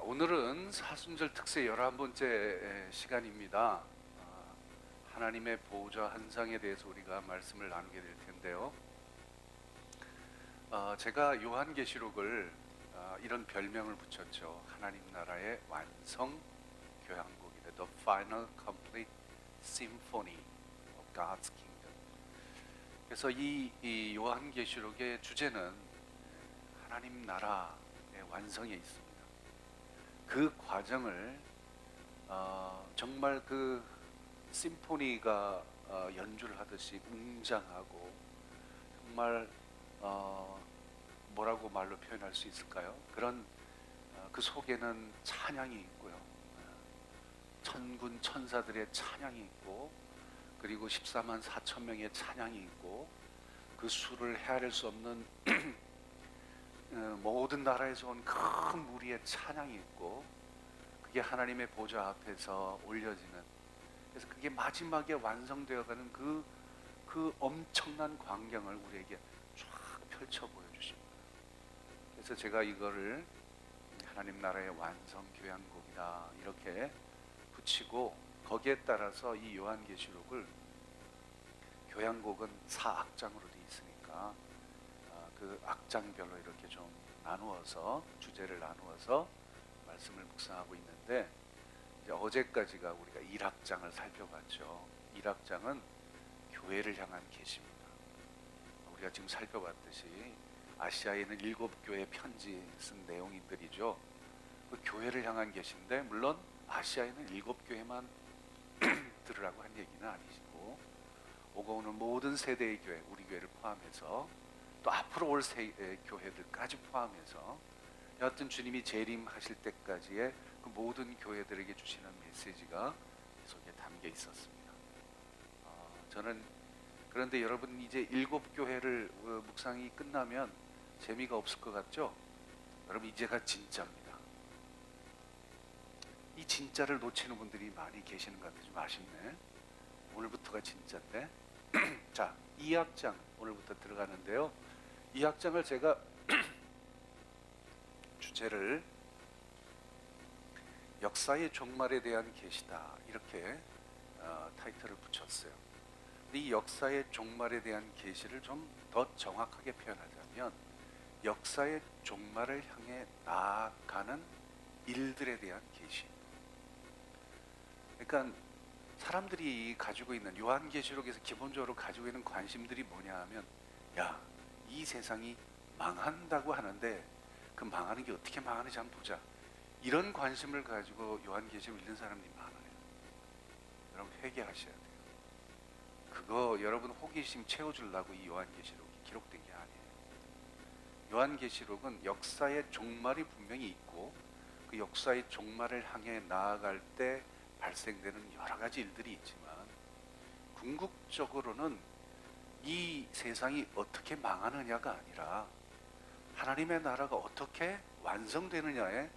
오늘은 사순절 특세 11번째 시간입니다. 하나님의 보호자 환상에 대해서 우리가 말씀을 나누게 될 텐데요. 제가 요한계시록을 이런 별명을 붙였죠. 하나님 나라의 완성 교향곡이다. The Final Complete Symphony of God's Kingdom. 그래서 이 요한계시록의 주제는 하나님 나라의 완성에 있습니다. 그 과정을 정말 그 심포니가 연주를 하듯이 웅장하고 정말 뭐라고 말로 표현할 수 있을까요? 그런 그 속에는 찬양이 있고요. 천군 천사들의 찬양이 있고, 그리고 14만 4천 명의 찬양이 있고, 그 수를 헤아릴 수 없는 모든 나라에서 온 큰 무리의 찬양이 있고, 그게 하나님의 보좌 앞에서 올려지는, 그래서 그게 마지막에 완성되어가는 그 엄청난 광경을 우리에게 쫙 펼쳐 보여주십니다. 그래서 제가 이거를 하나님 나라의 완성 교향곡이다 이렇게 붙이고, 거기에 따라서 이 요한계시록을, 교향곡은 4악장으로 되어 있으니까 그 악장별로 이렇게 좀 나누어서, 주제를 나누어서 말씀을 묵상하고 있는데, 이제 어제까지가 우리가 1악장을 살펴봤죠. 1악장은 교회를 향한 계시입니다. 우리가 지금 살펴봤듯이 아시아에 있는 7교회 편지 쓴 내용들이죠. 그 교회를 향한 계시인데, 물론 아시아에 있는 7교회만 들으라고 한 얘기는 아니시고, 오고 오는 모든 세대의 교회, 우리 교회를 포함해서 또 앞으로 올 교회들까지 포함해서 여하튼 주님이 재림하실 때까지의 그 모든 교회들에게 주시는 메시지가 속에 담겨 있었습니다. 저는 그런데 여러분, 이제 7교회를 묵상이 끝나면 재미가 없을 것 같죠? 여러분, 이제가 진짜입니다. 이 진짜를 놓치는 분들이 많이 계시는 것 같아요. 좀 아쉽네. 오늘부터가 진짜인데. 자, 2악장 오늘부터 들어가는데요. 2악장을 제가 주제를 역사의 종말에 대한 계시다 이렇게 타이틀을 붙였어요. 이 역사의 종말에 대한 계시를 좀 더 정확하게 표현하자면, 역사의 종말을 향해 나아가는 일들에 대한 계시. 그러니까 사람들이 가지고 있는, 요한계시록에서 기본적으로 가지고 있는 관심들이 뭐냐 하면, 야, 이 세상이 망한다고 하는데 그 망하는 게 어떻게 망하는지 한번 보자, 이런 관심을 가지고 요한계시록 읽는 사람들이 많아요. 여러분, 회개하셔야 돼요. 그거 여러분 호기심 채워주려고 이 요한계시록이 기록된 게 아니에요. 요한계시록은 역사의 종말이 분명히 있고, 그 역사의 종말을 향해 나아갈 때 발생되는 여러 가지 일들이 있지만, 궁극적으로는 이 세상이 어떻게 망하느냐가 아니라 하나님의 나라가 어떻게 완성되느냐에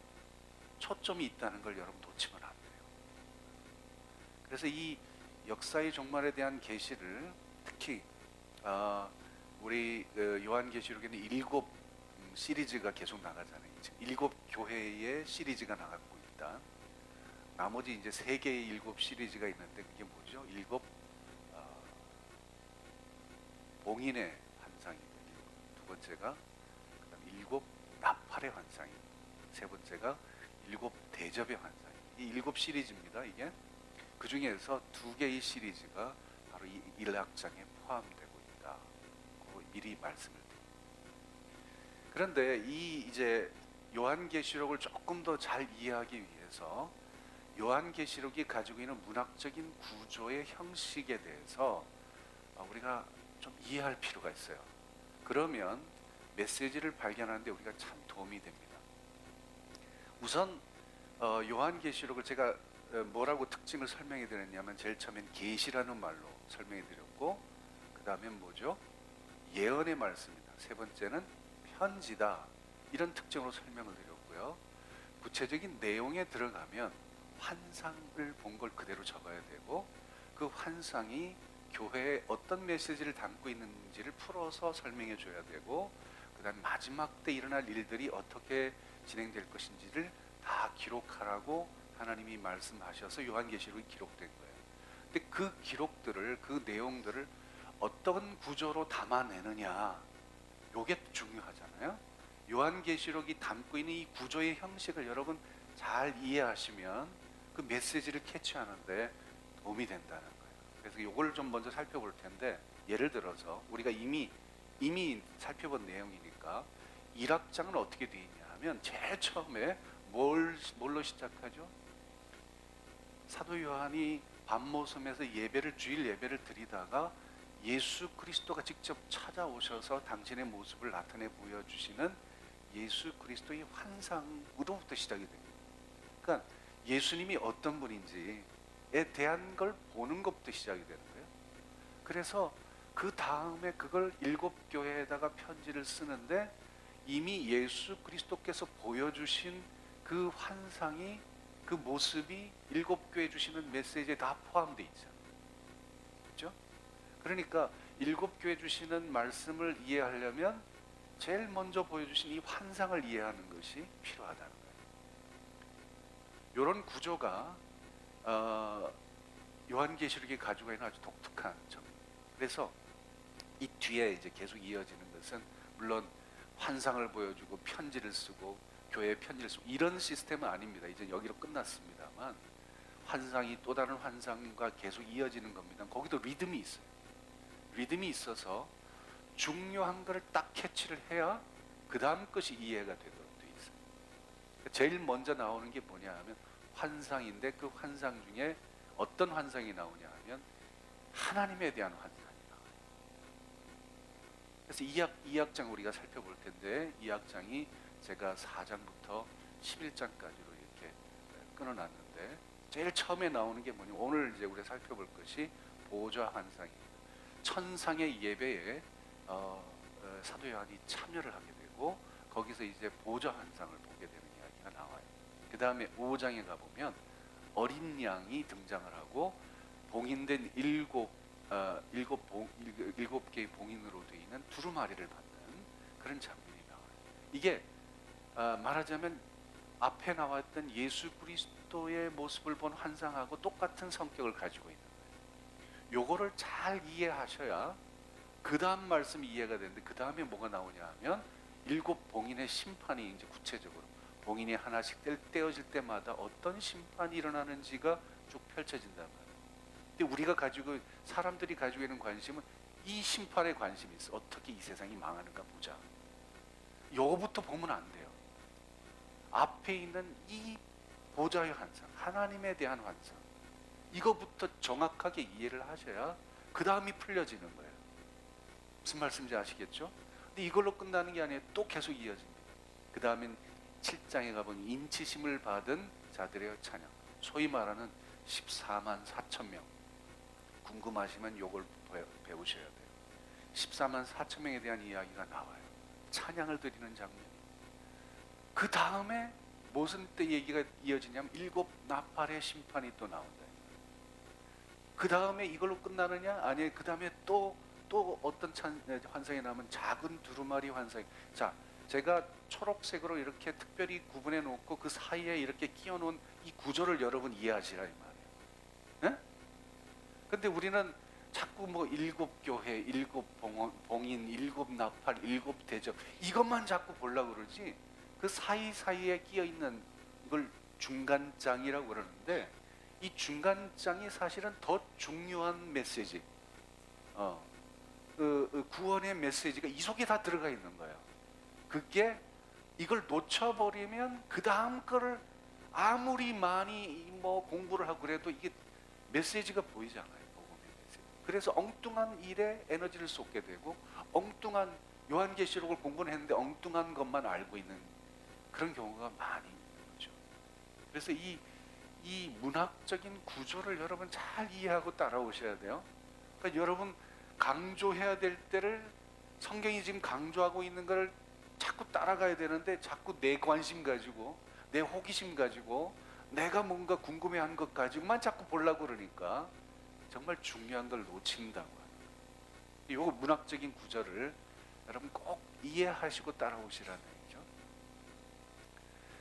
초점이 있다는 걸 여러분 놓치면 안 돼요. 그래서 이 역사의 종말에 대한 계시를 특히 우리 요한계시록에는 7 시리즈가 계속 나가잖아요. 지금 7교회의 시리즈가 나가고 있다. 나머지 이제 3개의 7 시리즈가 있는데, 그게 뭐죠? 7 봉인의 환상이고, 두 번째가 그다음 7 나팔의 환상이고, 세 번째가 7 대접의 환상. 이 7 시리즈입니다. 이게 그 중에서 2개의 시리즈가 바로 이 1악장에 포함되고 있다. 미리 말씀을 드립니다. 그런데 이제 요한계시록을 조금 더 잘 이해하기 위해서 요한계시록이 가지고 있는 문학적인 구조의 형식에 대해서 우리가 좀 이해할 필요가 있어요. 그러면 메시지를 발견하는데 우리가 참 도움이 됩니다. 우선 요한계시록을 제가 뭐라고 특징을 설명해 드렸냐면, 제일 처음엔 계시라는 말로 설명해 드렸고, 그 다음엔 뭐죠? 예언의 말씀이다. 세 번째는 편지다, 이런 특징으로 설명을 드렸고요. 구체적인 내용에 들어가면 환상을 본 걸 그대로 적어야 되고, 그 환상이 교회에 어떤 메시지를 담고 있는지를 풀어서 설명해 줘야 되고, 그 다음 마지막 때 일어날 일들이 어떻게 진행될 것인지를 다 기록하라고 하나님이 말씀하셔서 요한계시록이 기록된 거예요. 근데 그 기록들을, 그 내용들을 어떤 구조로 담아내느냐, 요게 중요하잖아요. 요한계시록이 담고 있는 이 구조의 형식을 여러분 잘 이해하시면 그 메시지를 캐치하는데 도움이 된다는 거예요. 그래서 요걸 좀 먼저 살펴볼 텐데, 예를 들어서 우리가 이미 살펴본 내용이니까 1학장은 어떻게 되어 있냐 하면, 제일 처음에 뭘로 시작하죠? 사도 요한이 밤모섬에서 주일 예배를 드리다가 예수 그리스도가 직접 찾아오셔서 당신의 모습을 나타내 보여주시는 예수 그리스도의 환상으로부터 시작이 됩니다. 그러니까 예수님이 어떤 분인지에 대한 걸 보는 것부터 시작이 되는 거예요. 그래서 그 다음에 그걸 7교회에다가 편지를 쓰는데, 이미 예수 그리스도께서 보여주신 그 환상이, 그 모습이 7교회 주시는 메시지에 다 포함되어 있죠. 그렇죠? 그러니까 7교회 주시는 말씀을 이해하려면 제일 먼저 보여주신 이 환상을 이해하는 것이 필요하다는 거예요. 이런 구조가 요한계시록이 가지고 있는 아주 독특한 점입니다. 그래서 이 뒤에 이제 계속 이어지는 것은, 물론 환상을 보여주고 편지를 쓰고 교회에 편지를 쓰고 이런 시스템은 아닙니다. 이제 여기로 끝났습니다만, 환상이 또 다른 환상과 계속 이어지는 겁니다. 거기도 리듬이 있어요. 리듬이 있어서 중요한 것을 딱 캐치를 해야 그 다음 것이 이해가 되도록 되어 있어요. 제일 먼저 나오는 게 뭐냐 하면 환상인데, 그 환상 중에 어떤 환상이 나오냐 하면 하나님에 대한 환상이 나와요. 그래서 2학장 우리가 살펴볼 텐데, 2학장이 제가 4장부터 11장까지로 이렇게 끊어놨는데, 제일 처음에 나오는 게 뭐냐, 오늘 이제 우리가 살펴볼 것이 보좌 환상입니다. 천상의 예배에 사도 요한이 참여를 하게 되고, 거기서 이제 보좌 환상을 보게 되는 이야기가 나와요. 그 다음에 5장에 가보면 어린 양이 등장을 하고, 봉인된 7개의 봉인으로 되어 있는 두루마리를 받는 그런 장면이 나와요. 이게 말하자면 앞에 나왔던 예수 그리스도의 모습을 본 환상하고 똑같은 성격을 가지고 있는 거예요. 요거를 잘 이해하셔야 그 다음 말씀이 이해가 되는데, 그 다음에 뭐가 나오냐 하면 7 봉인의 심판이 이제 구체적으로 봉인이 하나씩 떼어질 때마다 어떤 심판이 일어나는지가 쭉 펼쳐진단 말이에요. 근데 우리가 사람들이 가지고 있는 관심은 이 심판에 관심이 있어. 어떻게 이 세상이 망하는가 보자. 요거부터 보면 안 돼요. 앞에 있는 이 보좌의 환상, 하나님에 대한 환상, 이거부터 정확하게 이해를 하셔야 그 다음이 풀려지는 거예요. 무슨 말씀인지 아시겠죠? 근데 이걸로 끝나는 게 아니에요. 또 계속 이어집니다. 그 다음엔 7장에 가보니 인치심을 받은 자들의 찬양, 소위 말하는 14만 4천 명. 궁금하시면 요걸 배우셔야 돼요. 14만 4천 명에 대한 이야기가 나와요. 찬양을 드리는 장면이. 그 다음에 무슨 때 얘기가 이어지냐면 7 나팔의 심판이 또 나온다. 그 다음에 이걸로 끝나느냐? 아니, 그 다음에 또 어떤 환상이 나오면 작은 두루마리 환상. 자, 제가 초록색으로 이렇게 특별히 구분해 놓고 그 사이에 이렇게 끼워 놓은 이 구조를 여러분 이해하시라 이 말이에요. 네? 근데 우리는 자꾸 뭐 7교회, 7 봉인, 7 나팔, 7 대접, 이것만 자꾸 보려고 그러지, 그 사이사이에 끼어 있는 이걸 중간장이라고 그러는데, 이 중간장이 사실은 더 중요한 메시지, 구원의 메시지가 이 속에 다 들어가 있는 거예요. 그게 이걸 놓쳐버리면 그 다음 거를 아무리 많이 뭐 공부를 하고 그래도 이게 메시지가 보이지 않아요. 복음의 메시지. 그래서 엉뚱한 일에 에너지를 쏟게 되고, 엉뚱한 요한계시록을 공부는 했는데 엉뚱한 것만 알고 있는 그런 경우가 많이 있는 거죠. 그래서 이 문학적인 구조를 여러분 잘 이해하고 따라오셔야 돼요. 그러니까 여러분 강조해야 될 때를, 성경이 지금 강조하고 있는 걸 자꾸 따라가야 되는데, 자꾸 내 관심 가지고, 내 호기심 가지고, 내가 뭔가 궁금해하는 것 가지고만 자꾸 보려고 그러니까 정말 중요한 걸 놓친다고 합니다. 이 문학적인 구조를 여러분 꼭 이해하시고 따라오시라는 얘기죠.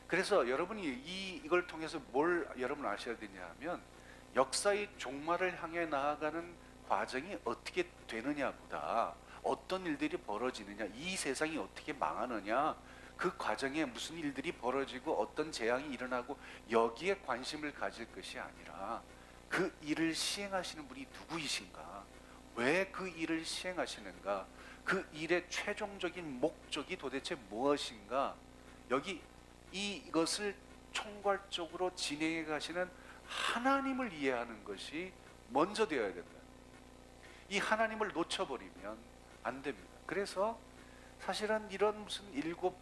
그 그래서 여러분이 이걸 통해서 뭘 여러분 아셔야 되냐 하면 역사의 종말을 향해 나아가는 과정이 어떻게 되느냐보다 어떤 일들이 벌어지느냐, 이 세상이 어떻게 망하느냐, 그 과정에 무슨 일들이 벌어지고 어떤 재앙이 일어나고 여기에 관심을 가질 것이 아니라 그 일을 시행하시는 분이 누구이신가, 왜 그 일을 시행하시는가, 그 일의 최종적인 목적이 도대체 무엇인가, 여기 이것을 총괄적으로 진행해 가시는 하나님을 이해하는 것이 먼저 되어야 된다. 이 하나님을 놓쳐버리면 안 됩니다. 그래서 사실은 이런 무슨 일곱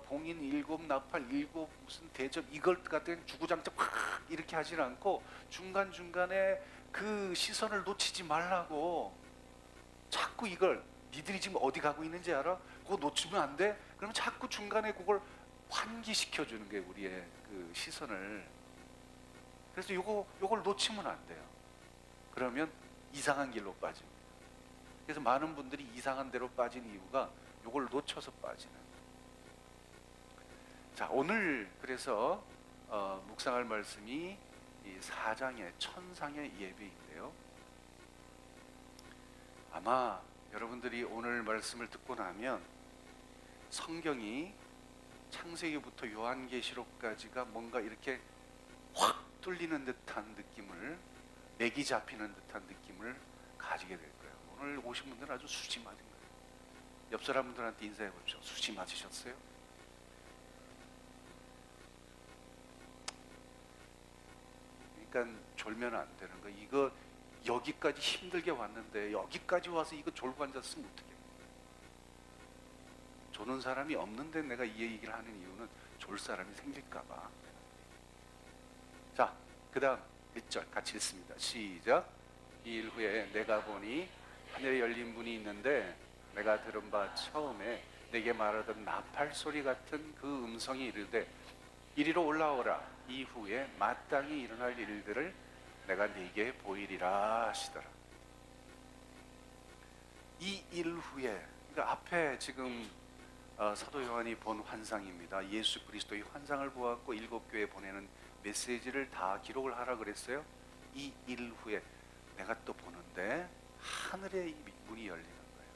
봉인, 일곱 나팔, 일곱 무슨 대접 이걸 같은 주구장창 확 이렇게 하지 않고 중간중간에 그 시선을 놓치지 말라고. 자꾸 이걸 니들이 지금 어디 가고 있는지 알아? 그거 놓치면 안 돼? 그러면 자꾸 중간에 그걸 환기시켜 주는 게 우리의 그 시선을. 그래서 요걸 놓치면 안 돼요. 그러면 이상한 길로 빠집니다. 그래서 많은 분들이 이상한 데로 빠진 이유가 요걸 놓쳐서 빠지는. 자, 오늘 그래서 묵상할 말씀이 이 4장의 천상의 예배인데요. 아마 여러분들이 오늘 말씀을 듣고 나면 성경이 창세기부터 요한계시록까지가 뭔가 이렇게 확 뚫리는 듯한 느낌을, 맥이 잡히는 듯한 느낌을 가지게 될 거예요. 오늘 오신 분들은 아주 수지 맞은 거예요. 옆 사람들한테 인사해 보십시오. 수지 맞으셨어요? 그러니까 졸면 안 되는 거. 이거 여기까지 힘들게 왔는데 여기까지 와서 이거 졸고 앉았으면 어떡해. 조는 사람이 없는데 내가 이 얘기를 하는 이유는 졸 사람이 생길까 봐. 자, 그 다음 1절 같이 읽습니다. 시작. 이 일 후에 내가 보니 하늘에 열린 문이 있는데 내가 들은 바 처음에 내게 말하던 나팔 소리 같은 그 음성이 이르되 이리로 올라오라. 이후에 마땅히 일어날 일들을 내가 네게 보이리라 하시더라. 이 일 후에, 그러니까 앞에 지금 사도 요한이 본 환상입니다. 예수 그리스도의 환상을 보았고 7교회에 보내는 메시지를 다 기록을 하라 그랬어요. 이 일 후에 내가 또 보는데 하늘의 문이 열리는 거예요.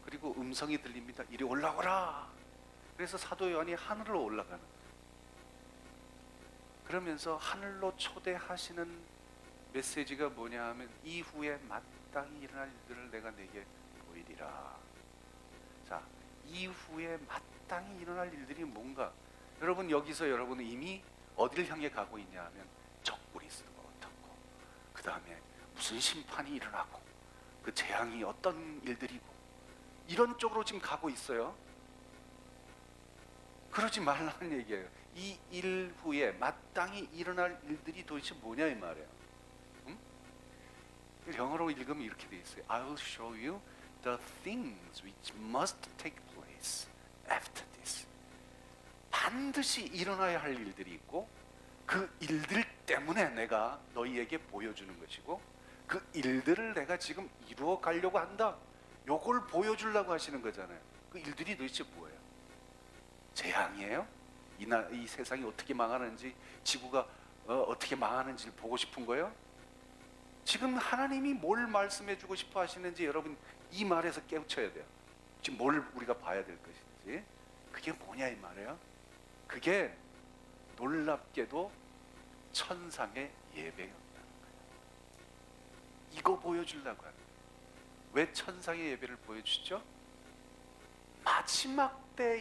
그리고 음성이 들립니다. 이리 올라오라. 그래서 사도 요한이 하늘로 올라가는 거예요. 그러면서 하늘로 초대하시는 메시지가 뭐냐 하면 이후에 마땅히 일어날 일들을 내가 내게 보이리라. 자, 이후에 마땅히 일어날 일들이 뭔가? 여러분, 여기서 여러분은 이미 어디를 향해 가고 있냐 하면 적그리스도가 어떻고, 그 다음에 무슨 심판이 일어나고, 그 재앙이 어떤 일들이고, 이런 쪽으로 지금 가고 있어요. 그러지 말라는 얘기예요. 이 일 후에 마땅히 일어날 일들이 도대체 뭐냐 이 말이에요. 응? 영어로 읽으면 이렇게 돼 있어요. I will show you the things which must take place after this. 반드시 일어나야 할 일들이 있고 그 일들 때문에 내가 너희에게 보여주는 것이고 그 일들을 내가 지금 이루어 가려고 한다. 요걸 보여주려고 하시는 거잖아요. 그 일들이 도대체 뭐예요? 재앙이에요? 이 세상이 어떻게 망하는지, 지구가 어떻게 망하는지를 보고 싶은 거예요? 지금 하나님이 뭘 말씀해 주고 싶어 하시는지 여러분 이 말에서 깨우쳐야 돼요. 지금 뭘 우리가 봐야 될 것인지. 그게 뭐냐 이 말이에요. 그게 놀랍게도 천상의 예배였다는 거예요. 이거 보여주려고 하는 거예요. 왜 천상의 예배를 보여주시죠? 마지막 때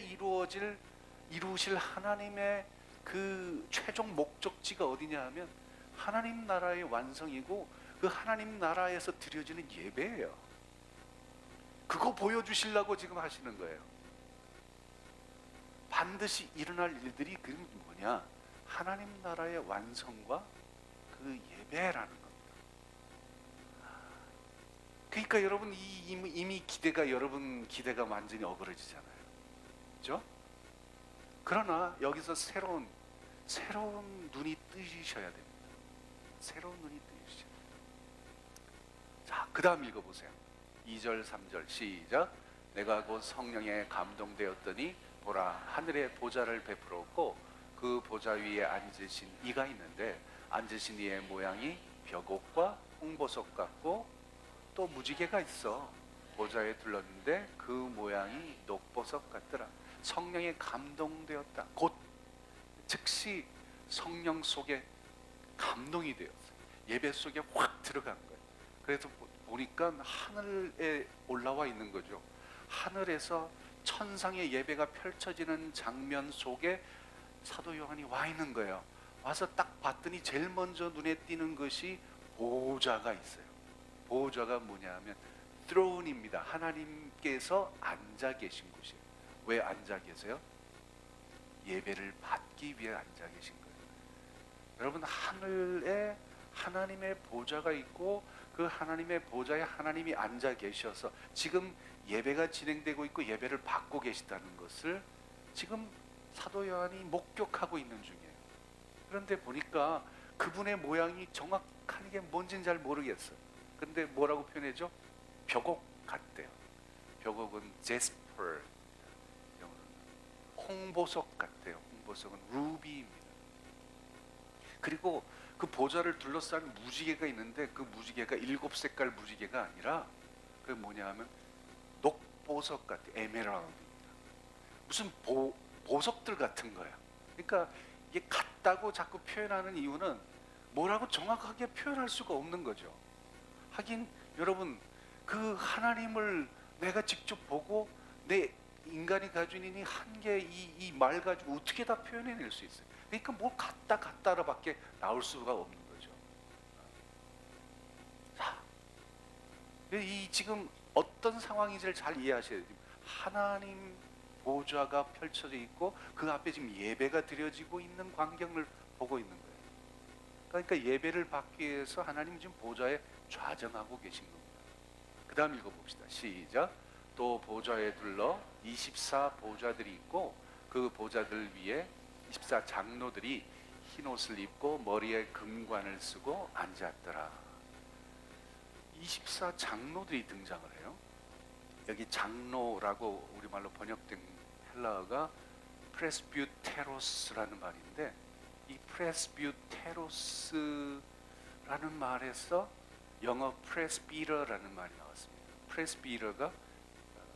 이루실 하나님의 그 최종 목적지가 어디냐 하면 하나님 나라의 완성이고 그 하나님 나라에서 드려지는 예배예요. 그거 보여주시려고 지금 하시는 거예요. 반드시 일어날 일들이 그 뭐냐? 하나님 나라의 완성과 그 예배라는 겁니다. 그러니까 여러분 이미 여러분 기대가 완전히 어그러지잖아요. 그렇죠? 그러나 여기서 새로운 눈이 뜨셔야 됩니다. 새로운 눈이 뜨셔야 됩니다. 자, 그 다음 읽어보세요. 2절 3절 시작. 내가 곧 성령에 감동되었더니 보라, 하늘에 보좌를 베풀었고 그 보좌 위에 앉으신 이가 있는데 앉으신 이의 모양이 벽옥과 홍보석 같고 또 무지개가 있어. 보좌에 둘렀는데 그 모양이 녹보석 같더라. 성령에 감동되었다. 곧 즉시 성령 속에 감동이 되었어요. 예배 속에 확 들어간 거예요. 그래서 보니까 하늘에 올라와 있는 거죠. 하늘에서 천상의 예배가 펼쳐지는 장면 속에 사도 요한이 와 있는 거예요. 와서 딱 봤더니 제일 먼저 눈에 띄는 것이 보좌가 있어요. 보좌가 뭐냐면 throne입니다. 하나님께서 앉아 계신 곳이에요. 왜 앉아 계세요? 예배를 받기 위해 앉아 계신 거예요. 여러분, 하늘에 하나님의 보좌가 있고 그 하나님의 보좌에 하나님이 앉아 계셔서 지금 예배가 진행되고 있고 예배를 받고 계시다는 것을 지금 사도 요한이 목격하고 있는 중이에요. 그런데 보니까 그분의 모양이 정확하게 뭔지는 잘 모르겠어요. 근데 뭐라고 표현해줘? 벽옥 같대요. 벽옥은 제스퍼, 홍보석 같대요. 홍보석은 루비입니다. 그리고 그 보좌를 둘러싼 무지개가 있는데 그 무지개가 7색깔 무지개가 아니라 그 뭐냐 하면 녹보석 같아. 에메랄드입니다. 무슨 보석들 같은 거야. 그러니까 이게 같다고 자꾸 표현하는 이유는 뭐라고 정확하게 표현할 수가 없는 거죠. 하긴 여러분, 그 하나님을 내가 직접 보고 내 인간이 가진 이 한계 이 말 가지고 어떻게 다 표현해낼 수 있어요. 그러니까 뭐 같다라밖에 나올 수가 없는 거죠. 자, 이 지금 어떤 상황인지를 잘 이해하셔야 돼요. 하나님 보좌가 펼쳐져 있고 그 앞에 지금 예배가 드려지고 있는 광경을 보고 있는 거예요. 그러니까 예배를 받기 위해서 하나님 지금 보좌에 좌정하고 계신 겁니다. 그 다음 읽어봅시다. 시작. 또 보좌에 둘러 24 보좌들이 있고 그 보좌들 위에 24 장로들이 흰 옷을 입고 머리에 금관을 쓰고 앉았더라. 24 장로들이 등장을 해요. 여기 장로라고 우리말로 번역된 헬라어가 프레스뷰테로스라는 말인데 이 프레스뷰테로스라는 말에서 영어 프레스비터라는 말이 나왔습니다. 프레스비터가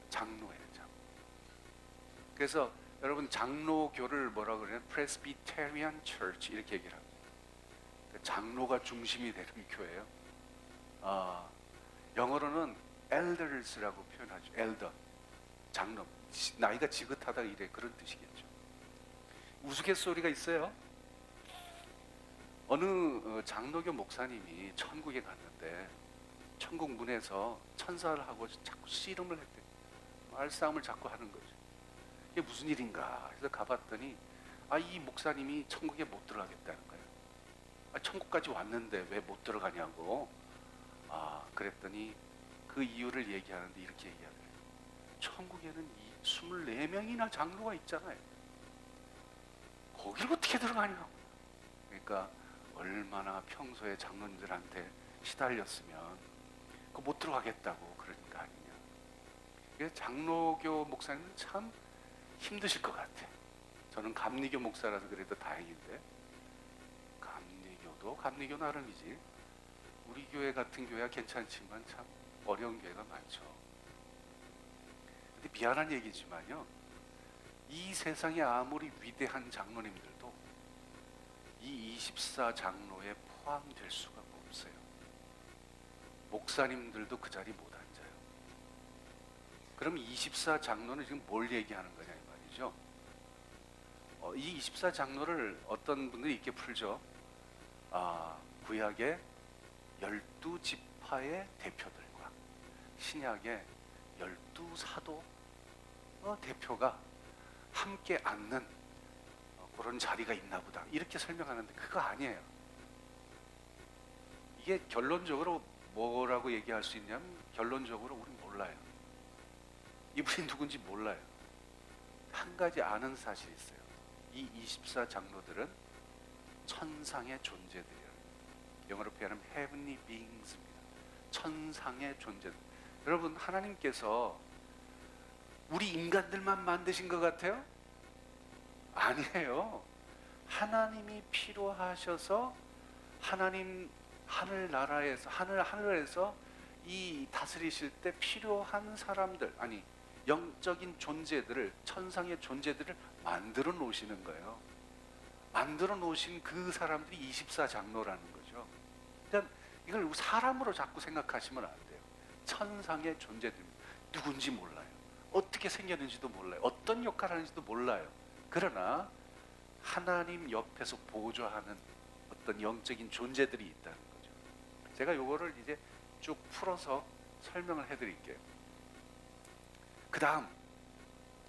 장로예요. 장로. 그래서 여러분 장로교를 뭐라고 그래요? Presbyterian Church 이렇게 얘기를 합니다. 장로가 중심이 되는 교회예요. 영어로는 elders라고 표현하죠. elder, 장로. 나이가 지긋하다 이래 그런 뜻이겠죠. 우스갯소리가 있어요. 어느 장로교 목사님이 천국에 갔는데 천국 문에서 천사를 하고 자꾸 씨름을 했대요. 말싸움을 자꾸 하는 거죠. 이게 무슨 일인가 해서 가봤더니 이 목사님이 천국에 못 들어가겠다는 거예요. 천국까지 왔는데 왜 못 들어가냐고. 그랬더니 그 이유를 얘기하는데 이렇게 얘기하더래요. 천국에는 24명이나 장로가 있잖아요. 거길 어떻게 들어가냐고. 그러니까 얼마나 평소에 장로님들한테 시달렸으면 그 못 들어가겠다고 그러는 거 아니냐. 그래서 장로교 목사님은 참 힘드실 것 같아. 저는 감리교 목사라서 그래도 다행인데 감리교도 감리교 나름이지. 우리 교회 같은 교회가 괜찮지만 참 어려운 교회가 많죠. 근데 미안한 얘기지만요, 이 세상에 아무리 위대한 장로님들도 이 24 장로에 포함될 수가 없어요. 목사님들도 그 자리 못 앉아요. 그럼 24 장로는 지금 뭘 얘기하는 거냐 이 말이죠. 이 24 장로를 어떤 분들이 이렇게 풀죠. 구약의 12지파의 대표들과 신약의 12사도 대표가 함께 앉는 그런 자리가 있나 보다 이렇게 설명하는데 그거 아니에요. 이게 결론적으로 뭐라고 얘기할 수 있냐면 결론적으로 우린 몰라요. 이분이 누군지 몰라요. 한 가지 아는 사실이 있어요. 이 24 장로들은 천상의 존재들이에요. 영어로 표현하면 heavenly beings입니다. 천상의 존재들. 여러분, 하나님께서 우리 인간들만 만드신 것 같아요? 아니에요. 하나님이 필요하셔서 하나님 하늘에서 이 다스리실 때 필요한 사람들, 아니 영적인 존재들을, 천상의 존재들을 만들어 놓으시는 거예요. 만들어 놓으신 그 사람들이 24장로라는 거죠. 그러니까 이걸 사람으로 자꾸 생각하시면 안 돼요. 천상의 존재들, 누군지 몰라요. 어떻게 생겼는지도 몰라요. 어떤 역할을 하는지도 몰라요. 그러나 하나님 옆에서 보조하는 어떤 영적인 존재들이 있다는 거죠. 제가 요거를 이제 쭉 풀어서 설명을 해드릴게요. 그 다음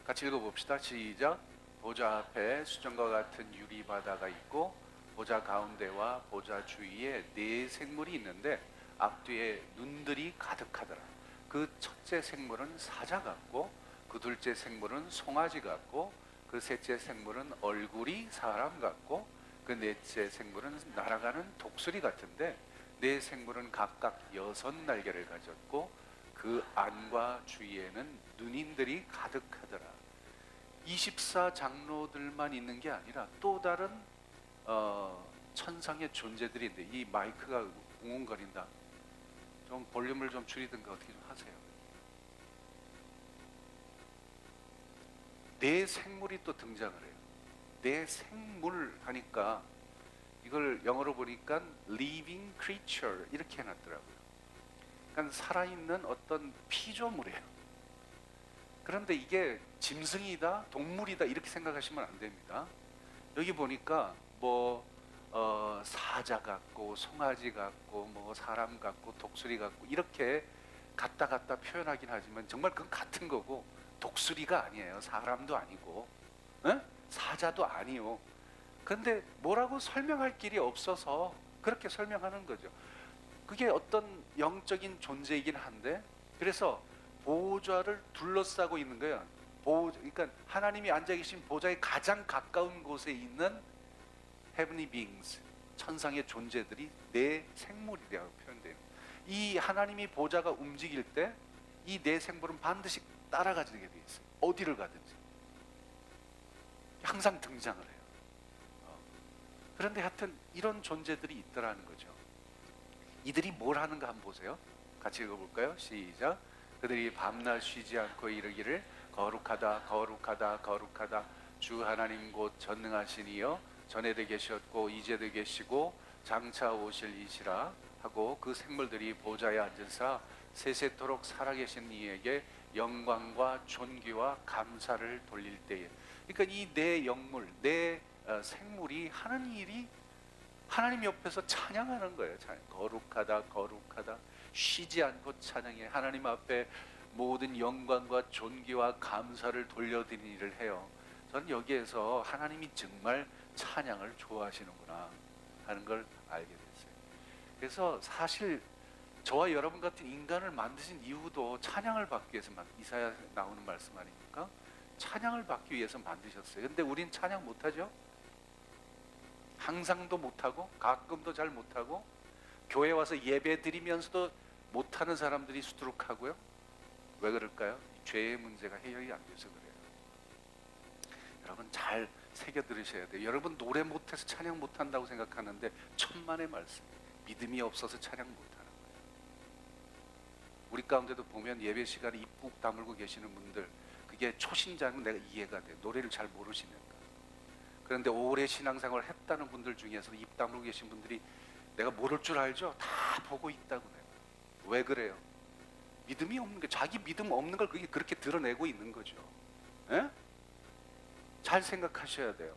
같이 읽어봅시다. 시작. 보좌 앞에 수정과 같은 유리바다가 있고 보좌 가운데와 보좌 주위에 네 생물이 있는데 앞뒤에 눈들이 가득하더라. 그 첫째 생물은 사자 같고 그 둘째 생물은 송아지 같고 그 셋째 생물은 얼굴이 사람 같고 그 넷째 생물은 날아가는 독수리 같은데 네 생물은 각각 6날개를 가졌고 그 안과 주위에는 눈인들이 가득하더라. 24장로들만 있는 게 아니라 또 다른 천상의 존재들인데, 이 마이크가 웅웅거린다. 좀 볼륨을 좀 줄이든가 어떻게 좀 하세요. 네 생물이 또 등장을 해요. 네 생물 하니까 이걸 영어로 보니까 living creature 이렇게 해놨더라고요. 그러니까 살아있는 어떤 피조물이에요. 그런데 이게 짐승이다, 동물이다 이렇게 생각하시면 안 됩니다. 여기 보니까 사자 같고 송아지 같고 사람 같고 독수리 같고 이렇게 같다 표현하긴 하지만 정말 그건 같은 거고, 독수리가 아니에요. 사람도 아니고 사자도 아니요. 근데 뭐라고 설명할 길이 없어서 그렇게 설명하는 거죠. 그게 어떤 영적인 존재이긴 한데, 그래서 보좌를 둘러싸고 있는 거예요. 그러니까 하나님이 앉아 계신 보좌에 가장 가까운 곳에 있는 heavenly beings, 천상의 존재들이 네 생물이라고 표현돼요. 이 하나님이 보좌가 움직일 때 이 네 생물은 반드시 따라가게 돼 있어요. 어디를 가든지 항상 등장을 해요. 그런데 하여튼 이런 존재들이 있더라는 거죠. 이들이 뭘 하는가 한번 보세요. 같이 읽어볼까요? 시작. 그들이 밤낮 쉬지 않고 이르기를 거룩하다 거룩하다 거룩하다 주 하나님 곧 전능하신 이여 전에도 계셨고 이제도 계시고 장차 오실 이시라 하고 그 생물들이 보좌에 앉으사 세세토록 살아계신 이에게 영광과 존귀와 감사를 돌릴 때에, 그러니까 이 네 영물, 네 생물이 하는 일이 하나님 옆에서 찬양하는 거예요. 거룩하다 거룩하다, 쉬지 않고 찬양해. 하나님 앞에 모든 영광과 존귀와 감사를 돌려드리는 일을 해요. 저는 여기에서 하나님이 정말 찬양을 좋아하시는구나 하는 걸 알게 됐어요. 그래서 사실 저와 여러분 같은 인간을 만드신 이유도 찬양을 받기 위해서, 이사야 나오는 말씀 아닙니까? 찬양을 받기 위해서 만드셨어요. 근데 우린 찬양 못하죠? 항상도 못하고 가끔도 잘 못하고 교회 와서 예배 드리면서도 못하는 사람들이 수두룩하고요. 왜 그럴까요? 죄의 문제가 해결이 안 돼서 그래요. 여러분 잘 새겨 들으셔야 돼요. 여러분 노래 못해서 찬양 못한다고 생각하는데 천만의 말씀, 믿음이 없어서 찬양 못하는 거예요. 우리 가운데도 보면 예배 시간에 입 꾹 다물고 계시는 분들, 그게 초신자는 내가 이해가 돼. 노래를 잘 모르시니까. 그런데 오래 신앙생활을 했다는 분들 중에서 입 다물고 계신 분들이 내가 모를 줄 알죠? 다 보고 있다고 해요. 왜 그래요? 믿음이 없는 게, 자기 믿음 없는 걸 그렇게 드러내고 있는 거죠. 에? 잘 생각하셔야 돼요.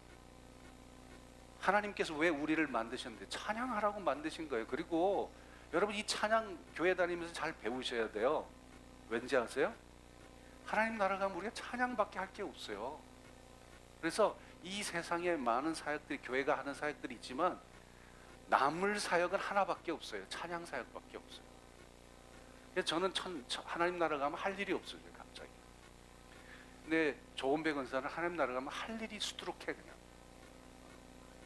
하나님께서 왜 우리를 만드셨는데 찬양하라고 만드신 거예요. 그리고 여러분 이 찬양 교회 다니면서 잘 배우셔야 돼요. 왠지 아세요? 하나님 나라 가면 우리가 찬양밖에 할 게 없어요. 그래서 이 세상에 많은 사역들이, 교회가 하는 사역들이 있지만 남을 사역은 하나밖에 없어요. 찬양 사역밖에 없어요. 그래서 저는 하나님 나라 가면 할 일이 없어요. 갑자기. 근데 조은배 권사는 하나님 나라 가면 할 일이 수두룩해. 그냥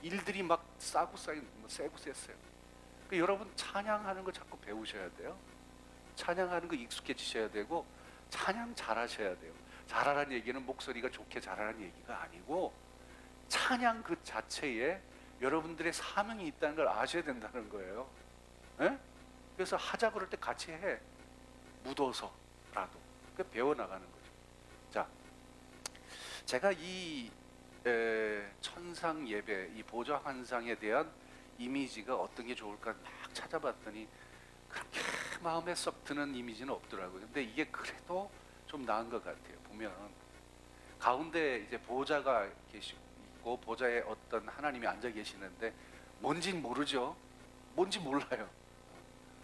일들이 막 싸고 쌓이는, 세고 셌어요. 그러니까 여러분 찬양하는 거 자꾸 배우셔야 돼요. 찬양하는 거 익숙해지셔야 되고 찬양 잘하셔야 돼요. 잘하라는 얘기는 목소리가 좋게 잘하라는 얘기가 아니고 찬양 그 자체에 여러분들의 사명이 있다는 걸 아셔야 된다는 거예요. 예? 그래서 하자 그럴 때 같이 해. 묻어서라도 그 배워나가는 거죠. 자, 제가 이 천상 예배, 이 보좌 환상에 대한 이미지가 어떤 게 좋을까 막 찾아봤더니 그렇게 마음에 썩 드는 이미지는 없더라고요. 근데 이게 그래도 좀 나은 것 같아요. 보면 가운데 이제 보좌가 계시고 보좌에 어떤 하나님이 앉아 계시는데 뭔진 모르죠. 뭔지 몰라요.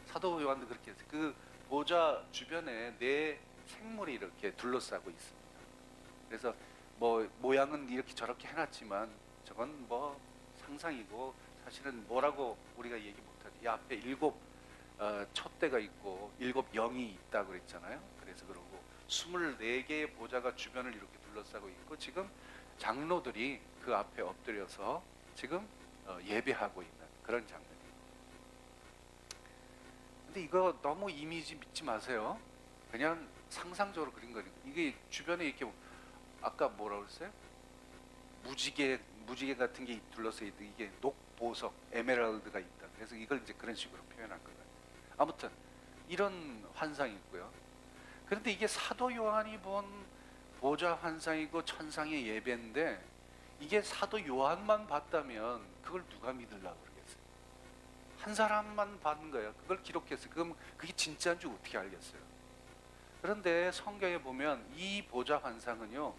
사도 요한도 그렇게 했어요. 그 보좌 주변에 네 생물이 이렇게 둘러싸고 있습니다. 그래서 뭐 모양은 이렇게 저렇게 해놨지만 저건 뭐 상상이고 사실은 뭐라고 우리가 얘기 못하죠. 이 앞에 일곱 촛대가 있고 일곱 영이 있다고 그랬잖아요. 그래서 그러고 24개의 보좌가 주변을 이렇게 둘러싸고 있고 지금 장로들이 그 앞에 엎드려서 지금 예배하고 있는 그런 장면이에요. 근데 이거 너무 이미지 믿지 마세요. 그냥 상상적으로 그린 거니까. 이게 주변에 이렇게 아까 뭐라 그랬어요? 무지개 같은 게 둘러서 있고 이게 녹보석, 에메랄드가 있다. 그래서 이걸 이제 그런 식으로 표현한 거예요. 아무튼 이런 환상이 있고요. 그런데 이게 사도 요한이 본 보좌 환상이고 천상의 예배인데 이게 사도 요한만 봤다면 그걸 누가 믿으려고 그러겠어요? 한 사람만 받은 거예요. 그걸 기록했어요. 그럼 그게 진짜인 줄 어떻게 알겠어요? 그런데 성경에 보면 이 보좌 환상은요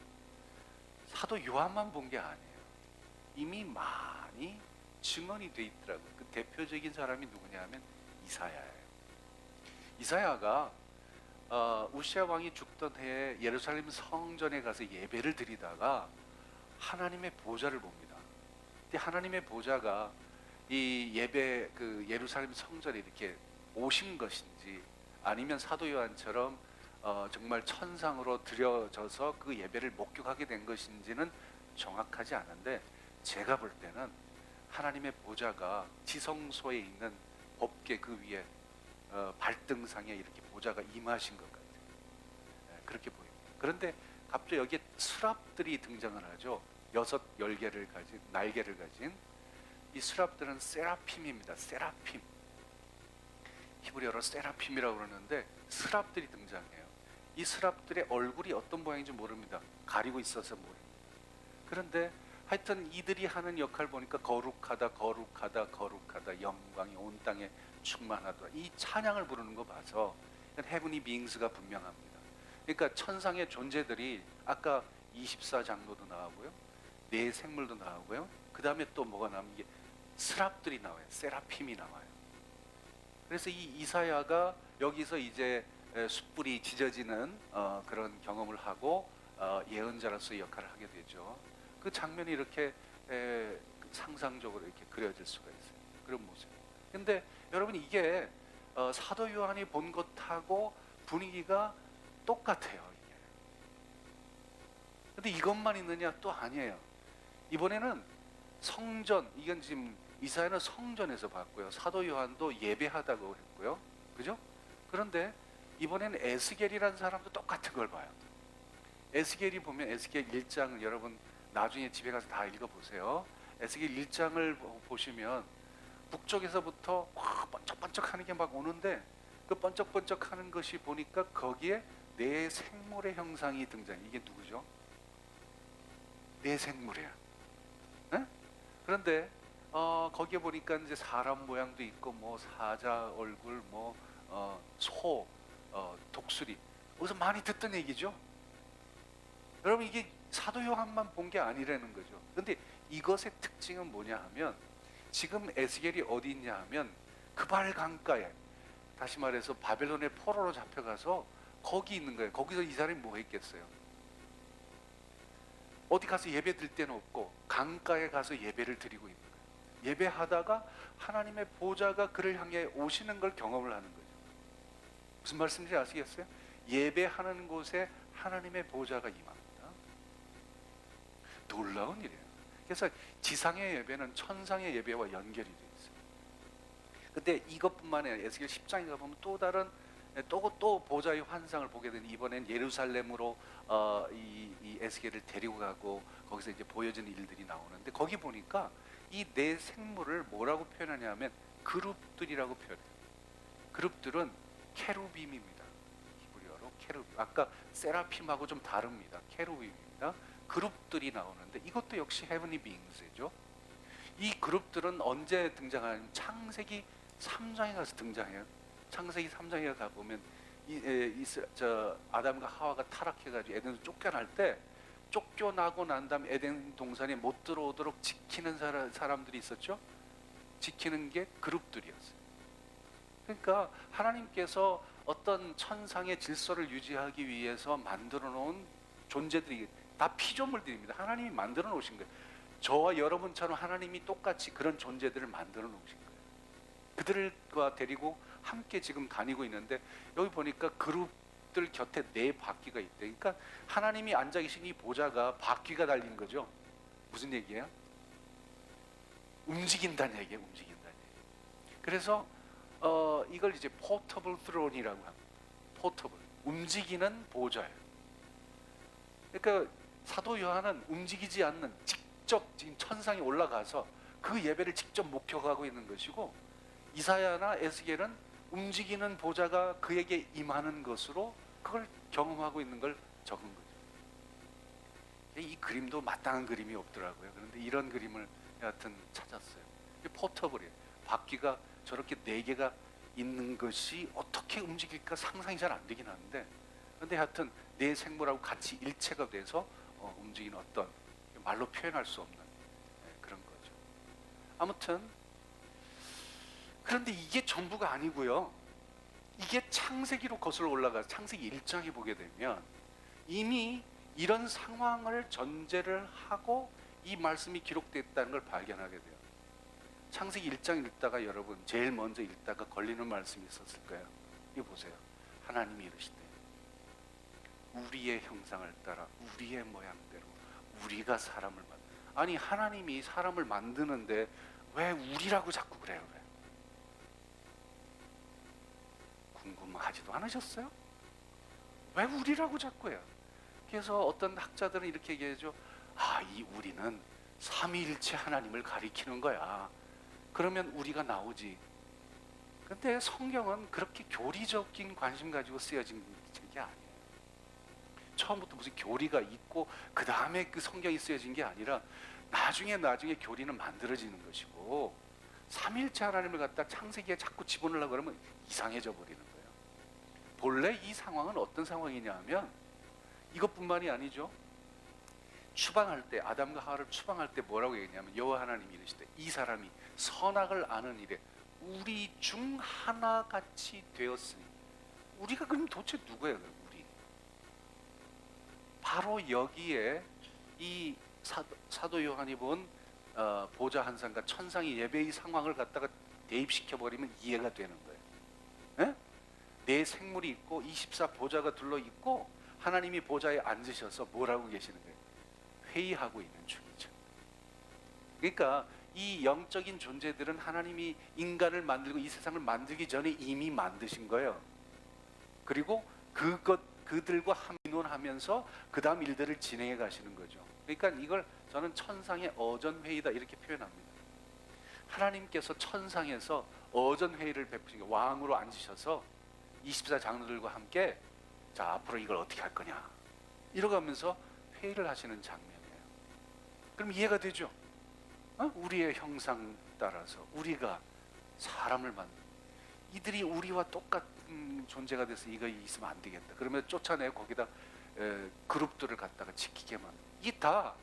사도 요한만 본 게 아니에요. 이미 많이 증언이 돼 있더라고요. 그 대표적인 사람이 누구냐 하면 이사야예요. 이사야가 우시아 왕이 죽던 해에 예루살렘 성전에 가서 예배를 드리다가 하나님의 보좌를 봅니다. 근데 하나님의 보좌가 이 예배 그 예루살렘 성전에 이렇게 오신 것인지 아니면 사도 요한처럼 정말 천상으로 들여져서 그 예배를 목격하게 된 것인지는 정확하지 않은데 제가 볼 때는 하나님의 보좌가 지성소에 있는 법궤 그 위에 발등상에 이렇게 보좌가 임하신 것 같아요. 그렇게 보입니다. 그런데 갑자기 여기에 수랍들이 등장을 하죠. 10개를 가진 날개를 가진 이 수랍들은 세라핌입니다. 세라핌. 히브리어로 세라핌이라고 그러는데 수랍들이 등장해요. 이 수랍들의 얼굴이 어떤 모양인지 모릅니다. 가리고 있어서 모릅니다. 그런데 하여튼 이들이 하는 역할 보니까 거룩하다 거룩하다 거룩하다 영광이 온 땅에 충만하더라. 이 찬양을 부르는 거 봐서 헤븐리 빙스가 분명합니다. 그러니까 천상의 존재들이 아까 24장로도 나오고요. 네 생물도 나오고요. 그 다음에 또 뭐가 나오면 이게 스랍들이 나와요. 세라핌이 나와요. 그래서 이 이사야가 여기서 이제 숯불이 지져지는 그런 경험을 하고 예언자로서의 역할을 하게 되죠. 그 장면이 이렇게 상상적으로 이렇게 그려질 수가 있어요. 그런 모습. 근데 여러분 이게 사도 요한이 본 것하고 분위기가 똑같아요. 이게. 근데 이것만 있느냐? 또 아니에요. 이번에는 성전, 이건 지금 이사야는 성전에서 봤고요. 사도 요한도 예배하다고 그랬고요. 그죠? 그런데 이번에는 에스겔이라는 사람도 똑같은 걸 봐요. 에스겔이 보면 에스겔 1장을 여러분 나중에 집에 가서 다 읽어보세요. 에스겔 1장을 보시면 북쪽에서부터 번쩍번쩍하는 게 막 오는데 그 번쩍번쩍하는 것이 보니까 거기에 네 생물의 형상이 등장해. 이게 누구죠? 네 생물이야. 네? 그런데 거기에 보니까 이제 사람 모양도 있고 뭐 사자 얼굴 소 독수리 어디서 많이 듣던 얘기죠. 여러분 이게 사도 요한만 본 게 아니라는 거죠. 그런데 이것의 특징은 뭐냐 하면 지금 에스겔이 어디 있냐 하면 그발 강가에 다시 말해서 바벨론의 포로로 잡혀가서 거기 있는 거예요. 거기서 이 사람이 뭐 했겠어요? 어디 가서 예배 드릴 데는 없고 강가에 가서 예배를 드리고 있는 거예요. 예배하다가 하나님의 보좌가 그를 향해 오시는 걸 경험을 하는 거죠. 무슨 말씀인지 아시겠어요? 예배하는 곳에 하나님의 보좌가 임합니다. 놀라운 일이에요. 그래서 지상의 예배는 천상의 예배와 연결이 되어 있어요. 근데 이것뿐만 아니라 에스겔 10장에 가보면 또 다른 또 보좌의 환상을 보게 되는 이번엔 예루살렘으로 이 에스겔을 데리고 가고 거기서 이제 보여지는 일들이 나오는데 거기 보니까 이 네 생물을 뭐라고 표현하냐면 그룹들이라고 표현해요. 그룹들은 케루빔입니다. 히브리어로 케루빔. 아까 세라핌하고 좀 다릅니다. 케루빔입니다. 그룹들이 나오는데 이것도 역시 헤븐리 빙스죠. 이 그룹들은 언제 등장하냐면 창세기 3장에 가서 등장해요. 창세기 3장에 가보면 아담과 하와가 타락해가지고 에덴에서 쫓겨날 때 쫓겨나고 난 다음 에덴 동산에 못 들어오도록 지키는 사람들이 있었죠. 지키는 게 그룹들이었어요. 그러니까 하나님께서 어떤 천상의 질서를 유지하기 위해서 만들어 놓은 존재들이 다 피조물들입니다. 하나님이 만들어 놓으신 거예요. 저와 여러분처럼 하나님이 똑같이 그런 존재들을 만들어 놓으신 거예요. 그들과 데리고 함께 지금 다니고 있는데 여기 보니까 그룹들 곁에 네 바퀴가 있대. 그러니까 하나님이 앉아 계신 이 보좌가 바퀴가 달린 거죠. 무슨 얘기예요? 움직인다는 얘기예요. 움직인다는 얘기. 그래서 이걸 이제 포터블 트론이라고 합니다. 포터블, 움직이는 보좌예요. 그러니까 사도 요한은 움직이지 않는 직접 지금 천상에 올라가서 그 예배를 직접 목격하고 있는 것이고, 이사야나 에스겔은 움직이는 보좌가 그에게 임하는 것으로 그걸 경험하고 있는 걸 적은 거죠. 이 그림도 마땅한 그림이 없더라고요. 그런데 이런 그림을 여하튼 찾았어요. 포터블이에요. 바퀴가 저렇게 네 개가 있는 것이 어떻게 움직일까 상상이 잘 안 되긴 하는데, 그런데 하여튼 네 생물하고 같이 일체가 돼서 움직이는 어떤 말로 표현할 수 없는 그런 거죠. 아무튼 그런데 이게 전부가 아니고요. 이게 창세기로 거슬러 올라가서 창세기 1장에 보게 되면 이미 이런 상황을 전제를 하고 이 말씀이 기록됐다는 걸 발견하게 돼요. 창세기 1장 읽다가 여러분 제일 먼저 읽다가 걸리는 말씀이 있었을 거예요. 이거 보세요. 하나님이 이르시되 우리의 형상을 따라 우리의 모양대로 우리가 사람을 아니 하나님이 사람을 만드는데 왜 우리라고 자꾸 그래요? 왜? 궁금하지도 않으셨어요? 왜 우리라고 자꾸 해요? 그래서 어떤 학자들은 이렇게 얘기하죠. 이 우리는 삼위일체 하나님을 가리키는 거야. 그러면 우리가 나오지. 근데 성경은 그렇게 교리적인 관심 가지고 쓰여진 책이 아니에요. 처음부터 무슨 교리가 있고 그 다음에 그 성경이 쓰여진 게 아니라 나중에 교리는 만들어지는 것이고, 삼위일체 하나님을 갖다 창세기에 자꾸 집어넣으려고 그러면 이상해져 버리는 거예요. 본래 이 상황은 어떤 상황이냐 하면 이것뿐만이 아니죠. 추방할 때, 아담과 하와를 추방할 때 뭐라고 얘기했냐면 여호와 하나님이 이르시되 이 사람이 선악을 아는 일에 우리 중 하나같이 되었으니. 우리가 그럼 도대체 누구예요? 우리. 바로 여기에 이 사도 요한이 본 보좌 한 상과 천상의 예배의 상황을 갖다가 대입시켜버리면 이해가 되는 거예요. 에? 네 생물이 있고 24 보좌가 둘러 있고 하나님이 보좌에 앉으셔서 뭐라고 계시는 거예요? 회의하고 있는 중이죠. 그러니까 이 영적인 존재들은 하나님이 인간을 만들고 이 세상을 만들기 전에 이미 만드신 거예요. 그리고 그들과 함의논하면서 그 다음 일들을 진행해 가시는 거죠. 그러니까 이걸 저는 천상의 어전회의다 이렇게 표현합니다. 하나님께서 천상에서 어전회의를 베푸신 게 왕으로 앉으셔서 24 장로들과 함께 자 앞으로 이걸 어떻게 할 거냐 이러가면서 회의를 하시는 장면이에요. 그럼 이해가 되죠? 우리의 형상 따라서 우리가 사람을 만든, 이들이 우리와 똑같은 존재가 돼서 이거 있으면 안 되겠다. 그러면 쫓아내고 거기다 그룹들을 갖다가 지키게 만든. 이게 다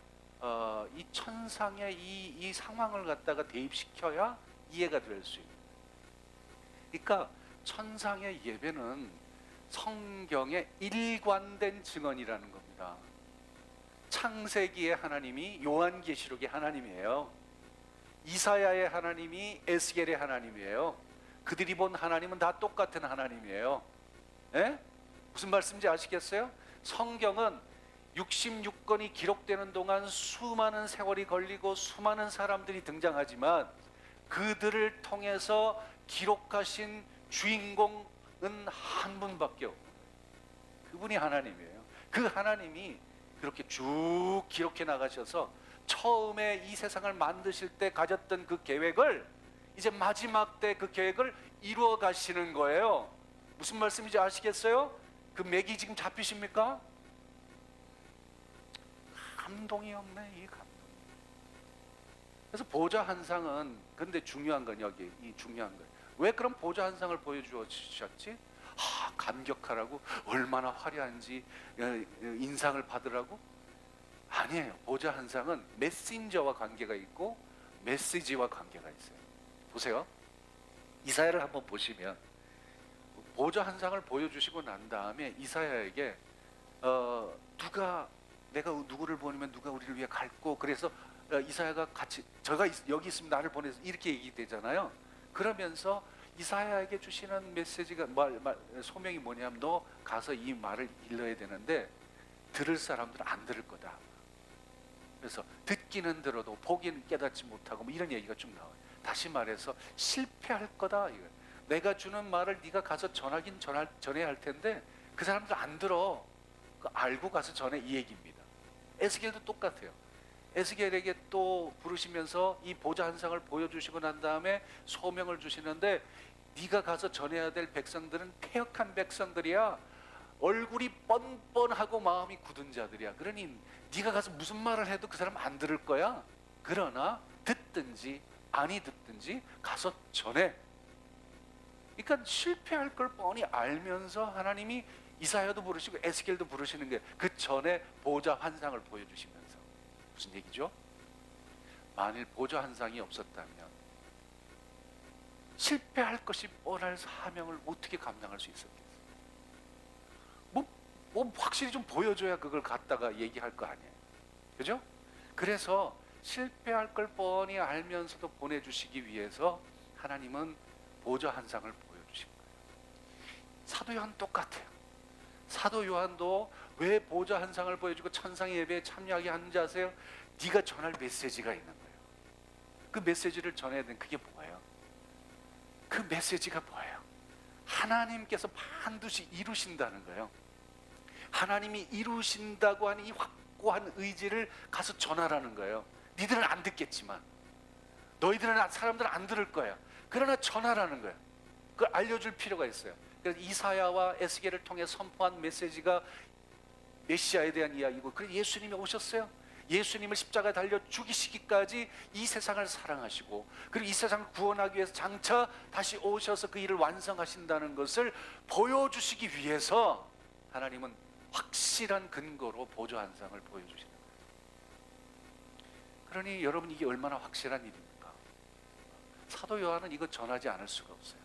이 천상의 이 상황을 갖다가 대입시켜야 이해가 될 수 있는. 그러니까 천상의 예배는 성경의 일관된 증언이라는 겁니다. 창세기의 하나님이 요한계시록의 하나님이에요. 이사야의 하나님이 에스겔의 하나님이에요. 그들이 본 하나님은 다 똑같은 하나님이에요. 에? 무슨 말씀인지 아시겠어요? 성경은 66권이 기록되는 동안 수많은 세월이 걸리고 수많은 사람들이 등장하지만 그들을 통해서 기록하신 주인공은 한 분밖에 없어요. 그분이 하나님이에요. 그 하나님이 그렇게 쭉 기록해 나가셔서 처음에 이 세상을 만드실 때 가졌던 그 계획을 이제 마지막 때 그 계획을 이루어 가시는 거예요. 무슨 말씀인지 아시겠어요? 그 맥이 지금 잡히십니까? 감동이 없네, 이 감동. 그래서 보좌 한 상은, 근데 중요한 건 여기 이 중요한 거예요. 왜 그럼 보좌 한 상을 보여주셨지? 감격하라고, 얼마나 화려한지 인상을 받으라고? 아니에요. 보좌 한 상은 메신저와 관계가 있고 메시지와 관계가 있어요. 보세요. 이사야를 한번 보시면 보좌 한 상을 보여주시고 난 다음에 이사야에게 누가, 내가 누구를 보내면 누가 우리를 위해 갈고, 그래서 이사야가 같이, 저가 여기 있으면 나를 보내서 이렇게 얘기되잖아요. 그러면서 이사야에게 주시는 메시지가 소명이 뭐냐면, 너 가서 이 말을 일러야 되는데 들을 사람들은 안 들을 거다. 그래서 듣기는 들어도 보기는 깨닫지 못하고 뭐 이런 얘기가 쭉 나와요. 다시 말해서 실패할 거다. 이거. 내가 주는 말을 네가 가서 전해야 할 텐데 그 사람들 안 들어. 알고 가서 전해, 이 얘기입니다. 에스겔도 똑같아요. 에스겔에게 또 부르시면서 이 보좌 한 상을 보여주시고 난 다음에 소명을 주시는데, 네가 가서 전해야 될 백성들은 패역한 백성들이야. 얼굴이 뻔뻔하고 마음이 굳은 자들이야. 그러니 네가 가서 무슨 말을 해도 그 사람 안 들을 거야. 그러나 듣든지 아니 듣든지 가서 전해. 그러니까 실패할 걸 뻔히 알면서 하나님이 이사야도 부르시고 에스겔도 부르시는 게, 그 전에 보좌 한 상을 보여주시면서. 무슨 얘기죠? 만일 보좌 한 상이 없었다면 실패할 것이 뻔할 사명을 어떻게 감당할 수 있었겠어요? 뭐 확실히 좀 보여줘야 그걸 갖다가 얘기할 거 아니에요. 그죠? 그래서 실패할 걸 뻔히 알면서도 보내주시기 위해서 하나님은 보좌 한 상을 보여주신 거예요. 사도 요한 똑같아요. 사도 요한도 왜 보좌 한 상을 보여주고 천상의 예배에 참여하게 하는지 아세요? 네가 전할 메시지가 있는 거예요. 그 메시지를 전해야 되는, 그게 뭐예요? 그 메시지가 뭐예요? 하나님께서 반드시 이루신다는 거예요. 하나님이 이루신다고 하는 이 확고한 의지를 가서 전하라는 거예요. 니들은 안 듣겠지만, 너희들은, 사람들은 안 들을 거야. 그러나 전하라는 거예요. 그걸 알려줄 필요가 있어요. 그래서 이사야와 에스겔을 통해 선포한 메시지가 메시아에 대한 이야기고, 그래서 예수님이 오셨어요. 예수님을 십자가에 달려 죽이시기까지 이 세상을 사랑하시고, 그리고 이 세상을 구원하기 위해서 장차 다시 오셔서 그 일을 완성하신다는 것을 보여주시기 위해서 하나님은 확실한 근거로 보좌 한 상을 보여주시는 거예요. 그러니 여러분, 이게 얼마나 확실한 일입니까? 사도 요한은 이거 전하지 않을 수가 없어요.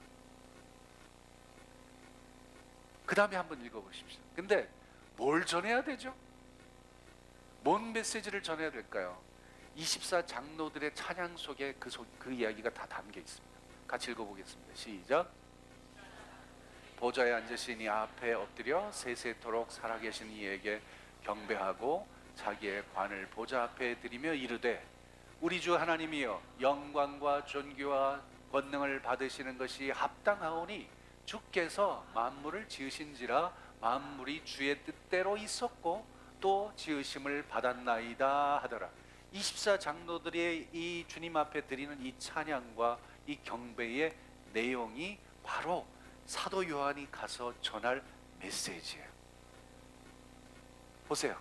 그 다음에 한번 읽어보십시오. 근데 뭘 전해야 되죠? 뭔 메시지를 전해야 될까요? 24 장로들의 찬양 속에 그 이야기가 다 담겨 있습니다. 같이 읽어보겠습니다. 시작. 보좌에 앉으신 이 앞에 엎드려 세세토록 살아계신 이에게 경배하고 자기의 관을 보좌 앞에 드리며 이르되, 우리 주 하나님이여, 영광과 존귀와 권능을 받으시는 것이 합당하오니 주께서 만물을 지으신지라 만물이 주의 뜻대로 있었고 또 지으심을 받았나이다 하더라. 24 장로들이 이 주님 앞에 드리는 이 찬양과 이 경배의 내용이 바로 사도 요한이 가서 전할 메시지예요. 보세요.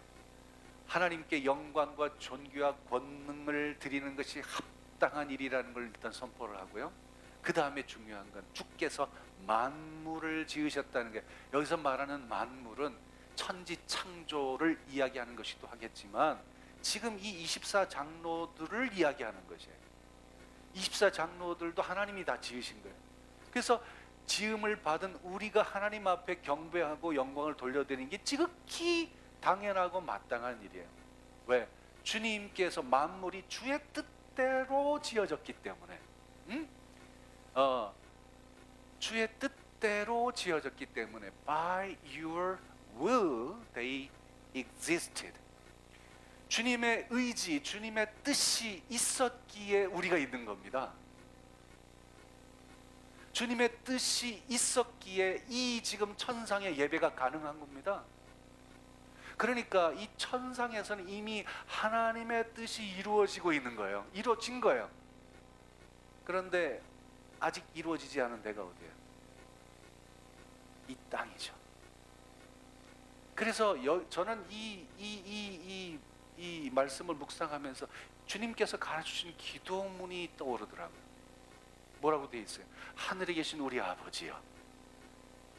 하나님께 영광과 존귀와 권능을 드리는 것이 합당한 일이라는 걸 일단 선포를 하고요. 그 다음에 중요한 건 주께서 만물을 지으셨다는 게, 여기서 말하는 만물은 천지 창조를 이야기하는 것이기도 하겠지만 지금 이 24 장로들을 이야기하는 것이에요. 24 장로들도 하나님이 다 지으신 거예요. 그래서 지음을 받은 우리가 하나님 앞에 경배하고 영광을 돌려드리는 게 지극히 당연하고 마땅한 일이에요. 왜? 주님께서 만물이 주의 뜻대로 지어졌기 때문에, 주의 뜻대로 지어졌기 때문에 by your will they existed. 주님의 의지, 주님의 뜻이 있었기에 우리가 있는 겁니다. 주님의 뜻이 있었기에 이 지금 천상의 예배가 가능한 겁니다. 그러니까 이 천상에서는 이미 하나님의 뜻이 이루어지고 있는 거예요. 이루어진 거예요. 그런데 아직 이루어지지 않은 데가 어디예요? 이 땅이죠. 그래서 저는 이 말씀을 묵상하면서 주님께서 가르쳐주신 기도문이 떠오르더라고요. 뭐라고 되어 있어요? 하늘에 계신 우리 아버지여,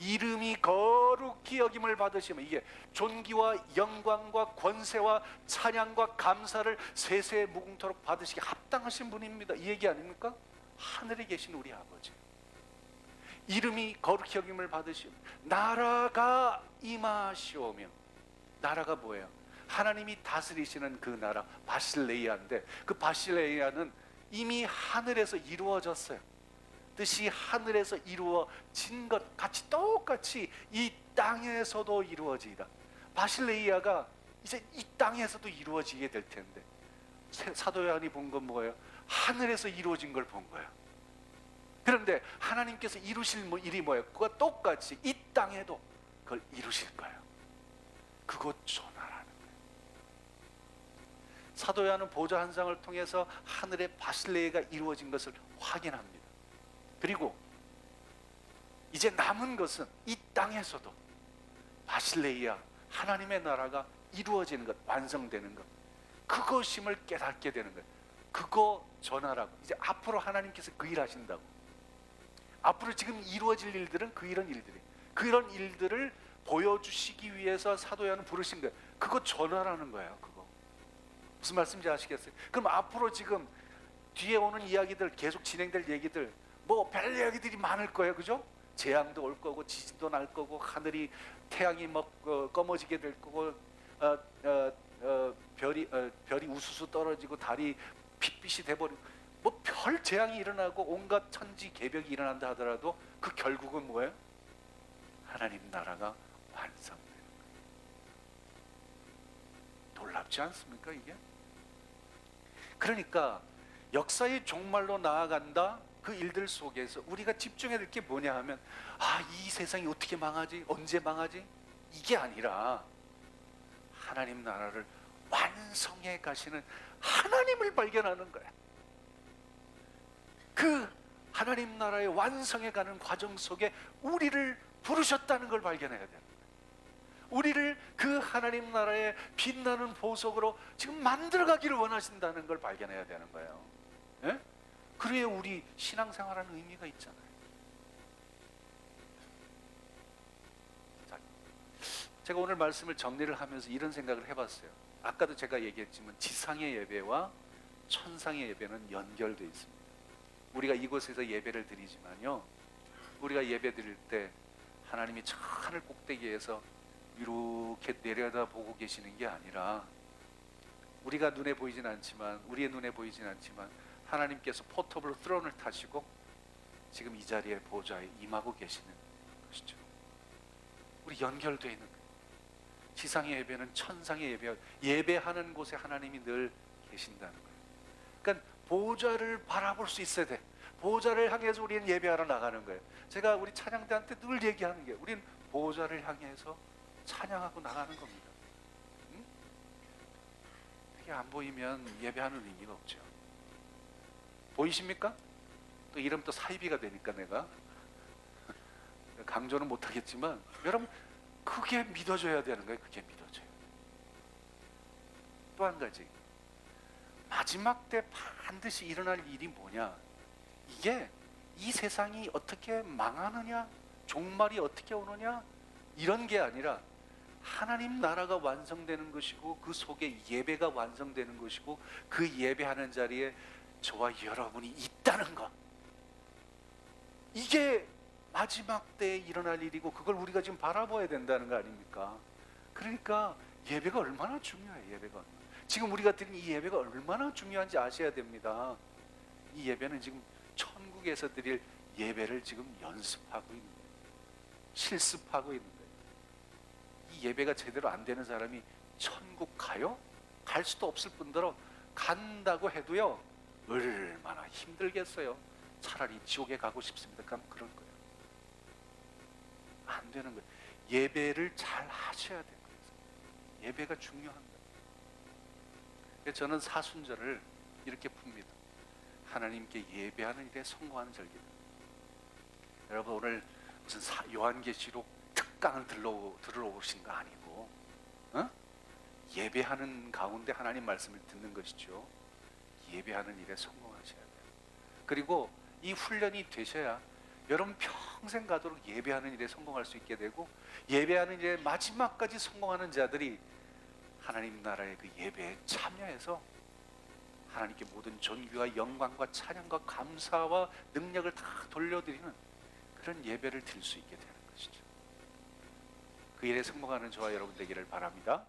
이름이 거룩히 여김을 받으시며, 이게 존귀와 영광과 권세와 찬양과 감사를 세세 무궁토록 받으시기 합당하신 분입니다. 이 얘기 아닙니까? 하늘에 계신 우리 아버지, 이름이 거룩히 여김을 받으시며 나라가 임하시오며. 나라가 뭐예요? 하나님이 다스리시는 그 나라 바실레이아인데, 그 바실레이아는 이미 하늘에서 이루어졌어요. 뜻이 하늘에서 이루어진 것 같이 똑같이 이 땅에서도 이루어지이다. 바실레이아가 이제 이 땅에서도 이루어지게 될 텐데, 사도 요한이 본 건 뭐예요? 하늘에서 이루어진 걸 본 거예요. 그런데 하나님께서 이루실 일이 뭐예요? 그거 똑같이 이 땅에도 그걸 이루실 거예요. 그것 전하라는 거예요. 사도 요한은 보좌 한 상을 통해서 하늘의 바실레이아가 이루어진 것을 확인합니다. 그리고 이제 남은 것은 이 땅에서도 바실레이아, 하나님의 나라가 이루어지는 것, 완성되는 것, 그것임을 깨닫게 되는 거예요. 그거 전하라고. 이제 앞으로 하나님께서 그 일 하신다고. 앞으로 지금 이루어질 일들은 그런 일들을 보여주시기 위해서 사도 요한은 부르신 거예요. 그거 전하라는 거예요. 그거 무슨 말씀인지 아시겠어요? 그럼 앞으로 지금 뒤에 오는 이야기들, 계속 진행될 얘기들, 뭐 별 이야기들이 많을 거예요. 그죠? 재앙도 올 거고, 지진도 날 거고, 하늘이 태양이 검어지게 될 거고, 별이 우수수 떨어지고 달이 핏빛이 돼버리고, 뭐 별 재앙이 일어나고 온갖 천지 개벽이 일어난다 하더라도 그 결국은 뭐예요? 하나님 나라가 완성돼요. 놀랍지 않습니까 이게? 그러니까 역사의 종말로 나아간다. 그 일들 속에서 우리가 집중해야 될 게 뭐냐 하면, 이 세상이 어떻게 망하지? 언제 망하지? 이게 아니라 하나님 나라를 완성해 가시는 하나님을 발견하는 거야. 그 하나님 나라의 완성해 가는 과정 속에 우리를 부르셨다는 걸 발견해야 되는 거예요. 우리를 그 하나님 나라의 빛나는 보석으로 지금 만들어가기를 원하신다는 걸 발견해야 되는 거예요. 예? 그래야 우리 신앙생활하는 의미가 있잖아요. 자, 제가 오늘 말씀을 정리를 하면서 이런 생각을 해봤어요. 아까도 제가 얘기했지만 지상의 예배와 천상의 예배는 연결되어 있습니다. 우리가 이곳에서 예배를 드리지만요, 우리가 예배 드릴 때 하나님이 저 하늘 꼭대기에서 이렇게 내려다보고 계시는 게 아니라, 우리가 눈에 보이진 않지만, 우리의 눈에 보이진 않지만 하나님께서 포터블 스론을 타시고 지금 이 자리에 보좌에 임하고 계시는 것이죠. 우리 연결되어 있는 거예요. 지상의 예배는 천상의 예배, 예배하는 곳에 하나님이 늘 계신다는 거예요. 그러니까 보좌를 바라볼 수 있어야 돼. 보좌를 향해서 우리는 예배하러 나가는 거예요. 제가 우리 찬양대한테 늘 얘기하는 게, 우리는 보좌를 향해서 찬양하고 나가는 겁니다. 응? 그게 안 보이면 예배하는 의미가 없죠. 보이십니까? 또 이러면 또 사이비가 되니까 내가 강조는 못하겠지만, 여러분 그게 믿어줘야 되는 거예요. 그게 믿어져요. 또 한 가지, 마지막 때 반드시 일어날 일이 뭐냐, 이게 이 세상이 어떻게 망하느냐, 종말이 어떻게 오느냐, 이런 게 아니라 하나님 나라가 완성되는 것이고, 그 속에 예배가 완성되는 것이고, 그 예배하는 자리에 저와 여러분이 있다는 것, 이게 마지막 때에 일어날 일이고, 그걸 우리가 지금 바라봐야 된다는 거 아닙니까? 그러니까 예배가 얼마나 중요해요. 예배가 지금 우리가 드린 이 예배가 얼마나 중요한지 아셔야 됩니다. 이 예배는 지금 천국에서 드릴 예배를 지금 연습하고 있는 거예요. 실습하고 있는 거예요. 이 예배가 제대로 안 되는 사람이 천국 가요? 갈 수도 없을 뿐더러 간다고 해도요, 얼마나 힘들겠어요. 차라리 지옥에 가고 싶습니다. 그럼 그럴 거예요. 안 되는 거예요. 예배를 잘 하셔야 돼요. 예배가 중요한 거예요. 그래서 저는 사순절을 이렇게 풉니다. 하나님께 예배하는 일에 성공하는 절기다. 여러분 오늘 무슨 요한계시록 특강을 들으러 오신 거 아니고 예배하는 가운데 하나님 말씀을 듣는 것이죠. 예배하는 일에 성공하셔야 돼요. 그리고 이 훈련이 되셔야 여러분 평생 가도록 예배하는 일에 성공할 수 있게 되고, 예배하는 일에 마지막까지 성공하는 자들이 하나님 나라의 그 예배에 참여해서 하나님께 모든 존귀와 영광과 찬양과 감사와 능력을 다 돌려드리는 그런 예배를 드릴 수 있게 되는 것이죠. 그 일에 성공하는 저와 여러분 되기를 바랍니다.